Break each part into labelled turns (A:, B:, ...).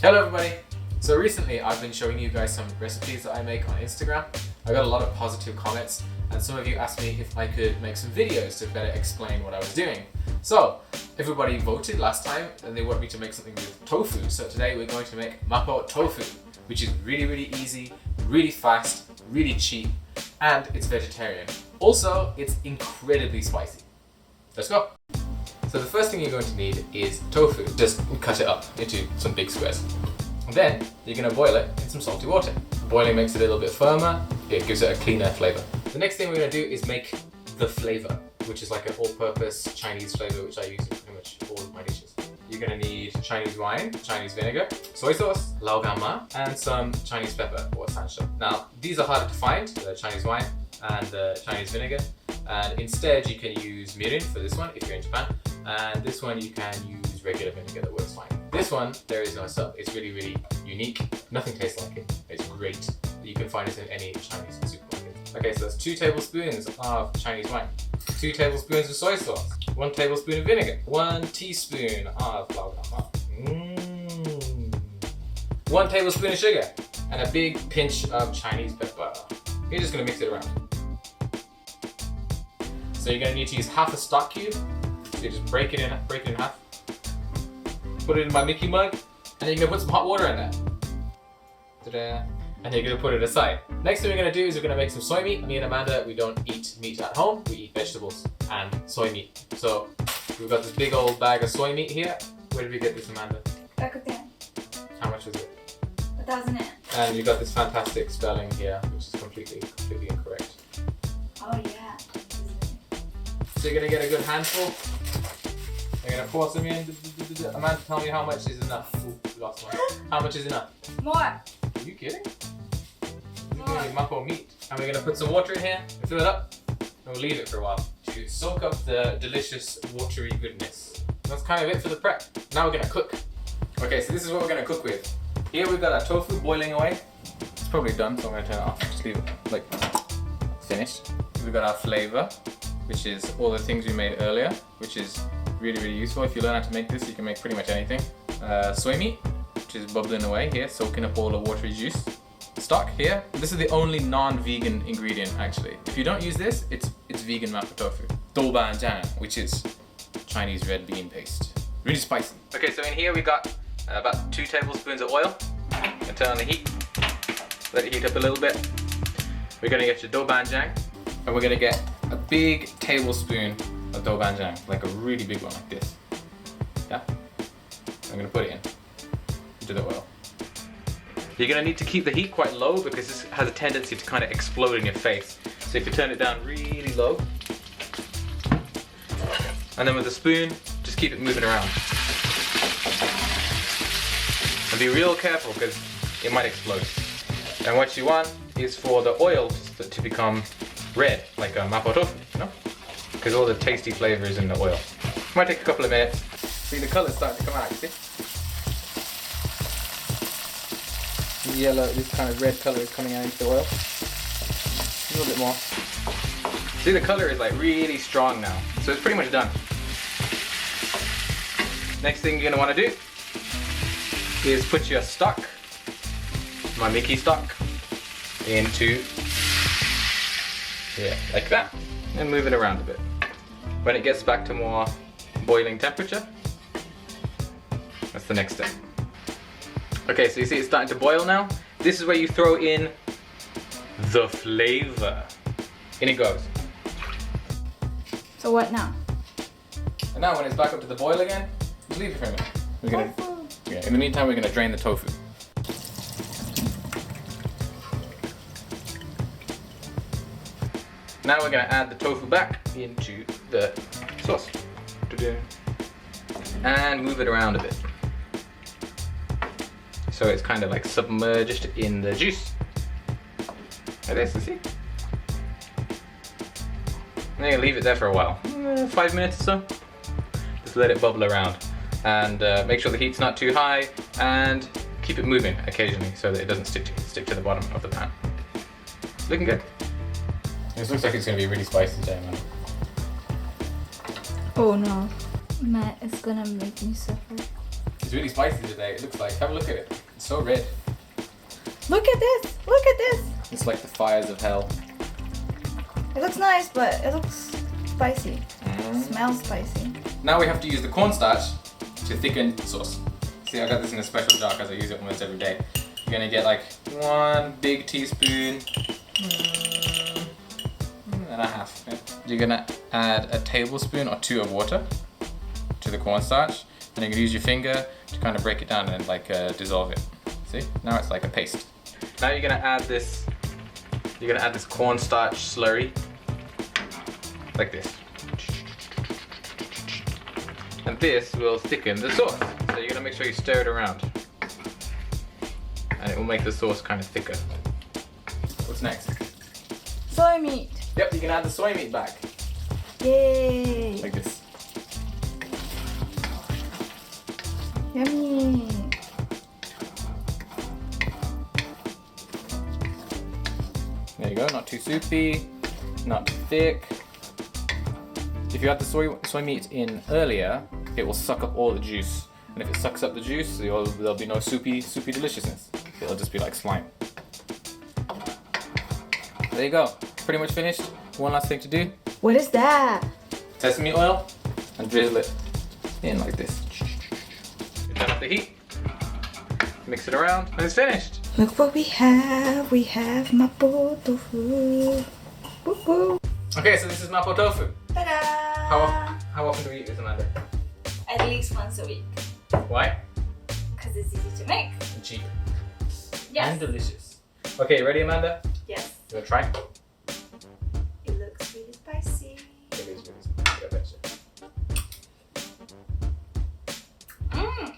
A: Hello everybody! So recently I've been showing you guys some recipes that I make on Instagram. I got a lot of positive comments and some of you asked me if I could make some videos to better explain what I was doing. So everybody voted last time and they want me to make something with tofu. So today we're going to make mapo tofu, which is really easy, really fast, really cheap, and it's vegetarian. Also, it's incredibly spicy. Let's go! So the first thing you're going to need is tofu. Just cut it up into some big squares. And then you're going to boil it in some salty water. Boiling makes it a little bit firmer, it gives it a cleaner flavour. The next thing we're going to do is make the flavour, which is like an all-purpose Chinese flavour which I use in pretty much all of my dishes. You're going to need Chinese wine, Chinese vinegar, soy sauce, laoganma, and some Chinese pepper or sancho. Now these are harder to find, the Chinese wine and the Chinese vinegar, and instead you can use mirin for this one if you're in Japan, and this one you can use regular vinegar, that works fine. This one, there is no sub, it's really unique, nothing tastes like it, it's great. You can find it in any Chinese supermarket. Okay, so that's 2 tablespoons of Chinese wine, 2 tablespoons of soy sauce, 1 tablespoon of vinegar, 1 teaspoon of laoganma, 1 tablespoon of sugar, and a big pinch of Chinese pepper. You're just going to mix it around. So you're going to need to use half a stock cube. So you just break it in half. Put it in my Mickey mug, and then you're going to put some hot water in there. Ta-da! And you're going to put it aside. Next thing we're going to do is we're going to make some soy meat. Me and Amanda, we don't eat meat at home. We eat vegetables and soy meat. So we've got this big old bag of soy meat here. Where did we get this, Amanda?
B: Rakuten.
A: How much was it?
B: 1,000 yen.
A: And you've got this fantastic spelling here, which is completely incorrect.
B: Oh yeah.
A: So you're going to get a good handful. You're going to pour some in. Amanda, tell me how much is enough. Ooh, lost one. How much is enough?
B: More.
A: Are you kidding? You're going to mapo meat. And we're going to put some water in here, fill it up, and we'll leave it for a while to soak up the delicious watery goodness. That's kind of it for the prep. Now we're going to cook. Okay, so this is what we're going to cook with. Here we've got our tofu boiling away. It's probably done, so I'm going to turn it off. Just leave it like finished. We've got our flavour, which is all the things we made earlier, which is really useful. If you learn how to make this, you can make pretty much anything. Soy meat, which is bubbling away here, soaking up all the watery juice. Stock here. This is the only non-vegan ingredient actually. If you don't use this, it's vegan mapo tofu. Doubanjiang, which is Chinese red bean paste. Really spicy. Okay, so in here we got about 2 tablespoons of oil. And turn on the heat. Let it heat up a little bit. We're gonna get your doubanjiang, and we're gonna get a big tablespoon of doubanjiang, like a really big one like this. Yeah? I'm gonna put it into the oil. You're gonna need to keep the heat quite low because this has a tendency to kind of explode in your face. So if you turn it down really low, and then with a spoon, just keep it moving around. And be real careful because it might explode. And what you want is for the oil to become red, like a mapo tofu, you know? Because all the tasty flavour is in the oil. It might take a couple of minutes. See, the colour's starting to come out, you see? The yellow, this kind of red colour is coming out into the oil. A little bit more. See, the colour is like really strong now. So it's pretty much done. Next thing you're going to want to do is put your stock, my Mickey stock, into here, like that, and move it around a bit. When it gets back to more boiling temperature, that's the next step. Okay, so you see it's starting to boil now. This is where you throw in the flavour. In it goes.
B: So what now?
A: And now when it's back up to the boil again, just leave it for a minute. We're gonna, in the meantime, we're gonna drain the tofu. Now we're gonna add the tofu back into the sauce. And move it around a bit. So it's kind of like submerged in the juice. Like this, you see? And you leave it there for a while. 5 minutes or so. Just let it bubble around. And make sure the heat's not too high, and keep it moving occasionally so that it doesn't stick to the bottom of the pan. Looking good. This looks like it's going to be really spicy today, man.
B: Oh no. Matt, it's gonna make me suffer.
A: It's really spicy today. It looks like. Have a look at it. It's so red.
B: Look at this! Look at this!
A: It's like the fires of hell.
B: It looks nice, but it looks spicy. Smells spicy.
A: Now we have to use the cornstarch to thicken the sauce. See, I got this in a special jar because I use it almost every day. You're gonna get like 1 big teaspoon and a half. Yeah. You're gonna add a tablespoon or 2 of water to the cornstarch, and you're gonna use your finger to kind of break it down and like dissolve it. See? Now it's like a paste. Now you're gonna add this. You're gonna add this cornstarch slurry, like this. And this will thicken the sauce. So you're gonna make sure you stir it around. And it will make the sauce kind of thicker. What's next?
B: Soy meat.
A: Yep, you can add the soy meat back.
B: Yay!
A: Like this.
B: Yummy!
A: There you go, not too soupy, not too thick. If you add the soy meat in earlier, it will suck up all the juice. And if it sucks up the juice, there'll be no soupy deliciousness. It'll just be like slime. There you go. Pretty much finished. One last thing to do.
B: What is that?
A: Sesame oil, and drizzle it in like this. Turn up the heat. Mix it around, and it's finished.
B: Look what we have. We have mapo tofu. Woo-hoo.
A: Okay, so this is mapo tofu.
B: Ta-da!
A: How often do we eat this, Amanda?
B: At least once a week.
A: Why?
B: Because it's easy to make.
A: And cheap.
B: Yes.
A: And delicious. Okay, ready, Amanda?
B: Yes.
A: You wanna try?
B: It looks really spicy.
A: It is really spicy, I bet you.
B: Mmm.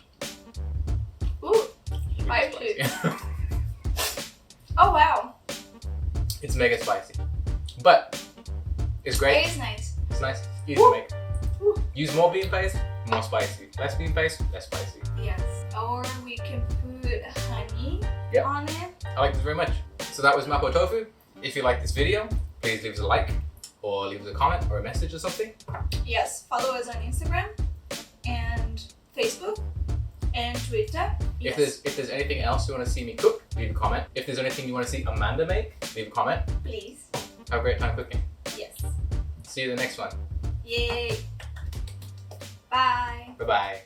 B: Ooh.
A: Really
B: Spicy.
A: spicy.
B: Oh wow.
A: It's mega spicy. But it's great.
B: It is nice.
A: It's nice. Easy
B: Woo.
A: to make.
B: Woo.
A: Use more bean paste, more spicy. Less bean paste, less spicy.
B: Yes. Or we can put honey
A: Yep.
B: on it.
A: I like this very much. So that was mapo tofu. If you like this video, please leave us a like or leave us a comment or a message or something.
B: Yes. Follow us on Instagram and Facebook and Twitter.
A: If
B: Yes.
A: there's anything else you want to see me cook, leave a comment. If there's anything you want to see Amanda make, leave a comment.
B: Please.
A: Have a great time cooking.
B: Yes.
A: See you in the next one.
B: Yay. Bye.
A: Bye bye.